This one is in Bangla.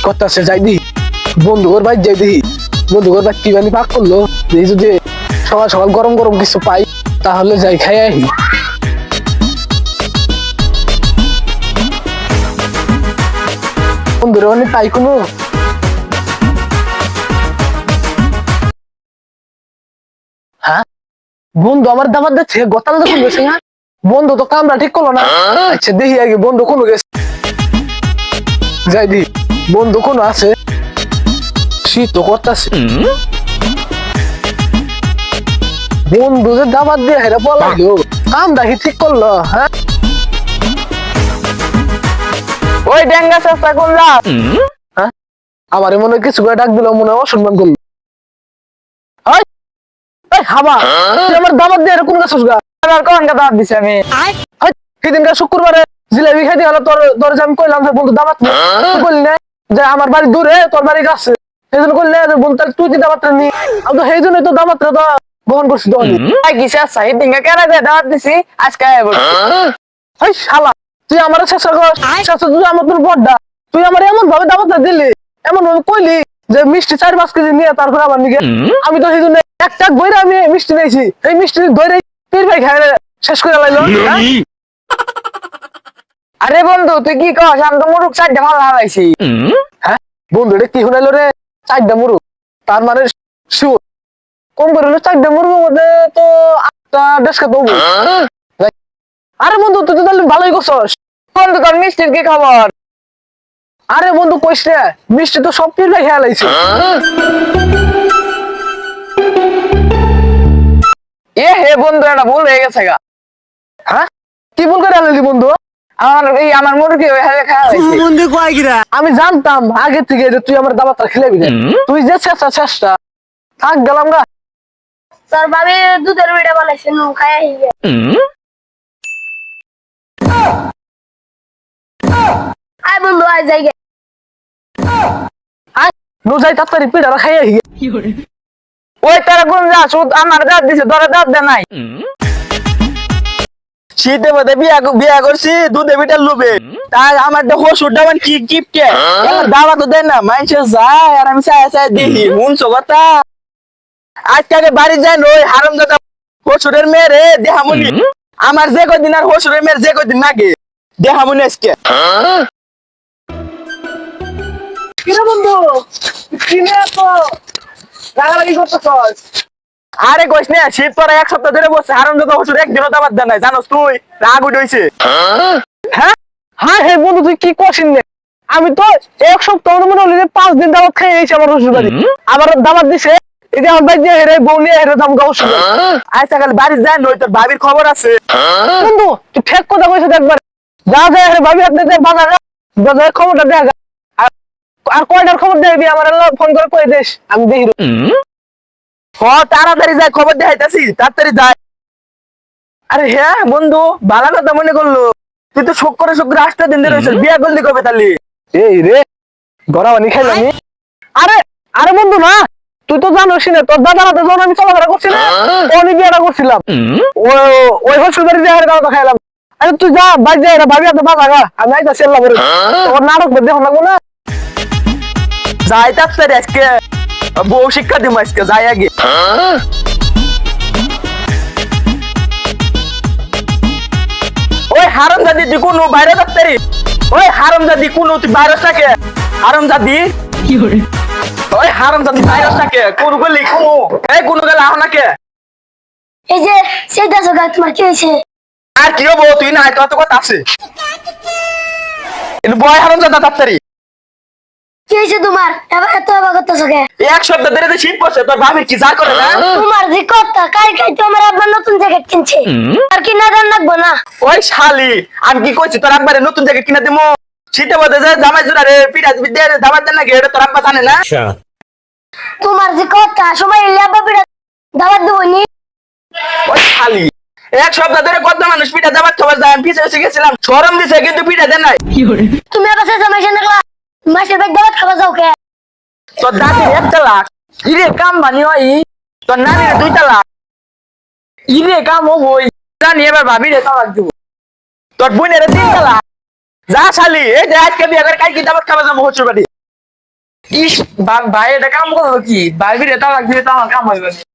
করতেছে, যাই দি বন্ধু ওর ভাই, যাই দেখি বন্ধু ওর ভাই কি বানি পাক করলো। এই যদি সকাল সকাল গরম গরম কিছু পাই তাহলে যাই খাই আহি। বন্ধুর মানে পাই কোনো? হ্যাঁ বন্ধু আমার দাবার দিচ্ছে, গতাল যখন গেছে না বন্ধু তো কামরা ঠিক করলো না। আচ্ছা দেখি আগে বন্ধু কোনো গেছে, যাই দি বন্ধু কোনো আছে, শীত তো করতেছে। বন্ধু যে দাবার দিয়ে হেরে বলাইলো, কামটা কি ঠিক করলো? হ্যাঁ ওই ডেঙ্গা চেষ্টা করলা। হ্যাঁ আমার মনে হয় কিছু করে ডাক দিল, মনে হয় অসম্মান করলো। হাবা তুই আমার দাবার দিয়ে কোন গাছ গা? কোন কথা দিছি আমি? সেদিনকার শুক্রবারে জিলাপি খাইতে হলো, তোর তোর যে আমি কইলাম যে বন্ধু দাবাত বললি না যে আমার বাড়ি দূরে তোর বাড়ি কাছে, সেই জন্য করলে বন্ধু তাহলে তুই কি দাবাতটা নি, আমি তো সেই জন্যই তো দাবাতটা তো বহন করছি। তো কি চেষ্টা ডেঙ্গা কেন দাওয়াত দিছি আজকে এই শালা তুই আমার চেষ্টা কর, চেষ্টা তুই আমার তোর বড়টা, তুই আমার এমন ভাবে দাবাতটা দিলি, এমন ভাবে কইলি যে মিষ্টি 4-5 কেজি নিয়ে তারপরে আমার নিকে, আমি তো সেই জন্য একটা বইরা আমি মিষ্টি নিয়েছি, এই মিষ্টি দইরে পীর ভাই খাই শেষ করে লাইলো। আরে বন্ধু তুই কি কস? আমি তো মুরুখ 4টা মাল হারাইছি। হ্যাঁ বন্ধু রে কি শুনাইলো রে? 4টা মুরুখ, তার মানে শিওর কম করে 4টা মুরুখের মধ্যে তো 8টা ডেস্কা দেবো। আরে বন্ধু তুই তো তাহলে ভালোই করছস। বন্ধু তোর মিষ্টির কি খবর? আরে বন্ধু কইস রে, মিষ্টি তো সব পীর ভাই খেয়াল আইছে। এ হে বন্ধু এটা ভুল হয়ে গেছে গা। হ্যাঁ কি ভুল করে আনলি বন্ধু? আমার মুরগি আমি জানতাম আগে থেকে যে তুই আমার দাবাতটা খেলাবি না, তুই যে চেষ্টা চেষ্টা থাক গেলাম গা। তোর ভাবি দুধের বিড়া বানাইছে, নু খাই আইগে। আয় বন্ধু আয় যাইগে। আয় নো যাই তাড়াতাড়ি পিঠাটা খাই আহি। ওই তারা কোন যা সুদ আমার দাঁত দিছে, তোরা দাঁত দে নাই। শীতে মধ্যে বিয়া করছি দুধে বিটার লোভে, তাই আমার হসুরটা মানে কি কিপটে দাওয়া তো দেয় না, মানুষে যায় আর আমি চাই চাই দেখি শুনছো কথা। আজকে বাড়ি যাই ওই হারাম দাদা হসুরের মেয়ে রে দেহামুনি, আমার যে কদিন আর হসুরের মেয়ের যে কদিন নাগে দেহামুনি আজকে। কিরে বন্ধু কিনে তো রাগারাগি করতেছস? আরে কইস না, শীত পরে 1 সপ্তাহ ধরে বসে হারাম দাদা হসুর একদিনও দাবার দেয় নাই, জানোস তুই রাগ উঠেছে। হ্যাঁ হ্যাঁ হে বন্ধু তুই কি করছিস নে? আমি তো 1 সপ্তাহ মনে হলো যে 5 দিন দাওয়াত খেয়ে এসে আমার শ্বশুর বাড়ি, আবার দাওয়াত দিছে এই যে আমার ভাই যে হেরে বউ নিয়ে হেরে দাম গাও শুনে। আজকে কাল বাড়ি যাই নই, তোর ভাবির খবর আছে? বন্ধু তুই ঠিক কথা কইছিস একবার, যা যা হেরে ভাবি হাতে দে বাজার বাজার খবরটা দেখ, আর কয়টার খবর দেখবি আমার ফোন করে কই দিস আমি দেখি। তাড়াতাড়ি যাই, খবর দেখাইতাছি তাড়াতাড়ি যাই। আরে হ্যাঁ বন্ধু ভালো কথা মনে করলো, তুই তো শুক্র শুক্র 8টা দিন ধরে বিয়া করলি কবে তাহলে? এই রে গড়াবানি খাইলাম। আরে আরে বন্ধু না তুই তো জানোস না, তোর দাদার হাতে যখন আমি চলাফেরা করছি না তখনই বিয়েটা করছিলাম, ওই হসুর বাড়ি যে দাওয়াত খাইলাম। আরে তুই যা বাইর যা, এরা ভাবি হাতে বাজা গা, আমি আইতা সেল্লা করে তোর নাটক দেখো লাগবো না। যাই তাড়াতাড়ি আজকে বউ শিক্ষা দিব, আজকে যাই আগে। ওই হারাম জাদি তুই কোনো বাইরে তাড়াতাড়ি, ওই হারাম জাদি কোনো তুই ভাইরাস থাকে, হারাম জাদি ওই হারাম জাদি ভাইরাস থাকে কোন গলি কোনো, এই কোন গেলে আহ নাকে। এই যে সেটা জগা তোমার কি হয়েছে? আর কি হবো, তুই না তোর তো কথা আছে, কিন্তু বয় হারাম জাদা তাড়াতাড়ি। কি হয়েছে তোমার? এবার এত এবার করতেছ কে? 1 সপ্তাহ ধরে তো শীত পড়ছে, তোর ভাবি কি যা করে না? তোমার যে কথা কাই কাই তো আমার আব্বা নতুন জ্যাকেট কিনছে, আর কি না দাম লাগবো না? ওই শালি আমি কি কইছি তোর একবারে নতুন জ্যাকেট কিনে দিমু? শীতে মধ্যে যে জামাই জোড়া রে পিঠা দিয়ে দাবার দেন নাকি, এটা তোর আব্বা জানে না? তোমার যে কথা সময় এলে আব্বা পিঠা দাবার দেবো নি। ওই শালি 1 সপ্তাহ ধরে কত মানুষ পিঠা দাবার খাবার যায়, আমি পিছিয়ে গেছিলাম, শরম দিছে কিন্তু পিঠা দেন নাই। তুমি আবার সে জামাই সে দেখলা মাসের ভাই দাবার খাওয়া যাও কে? তোর দাদির 1 লাখ ইরে কাম বানি হয়, তোর নানির 2 লাখ ইরে কাম হবই, জানি এবার ভাবি রে তালাক দিব, তোর বোনের 3 লাখ। যা শালি এই যে আজকে বিয়ে করে কালকে দাবার খাবার যাবো হচ্ছে বাড়ি। ইস ভাই এটা কাম করবো কি ভাই বিরে তালাক দিলে তো আমার কাম হইবে না।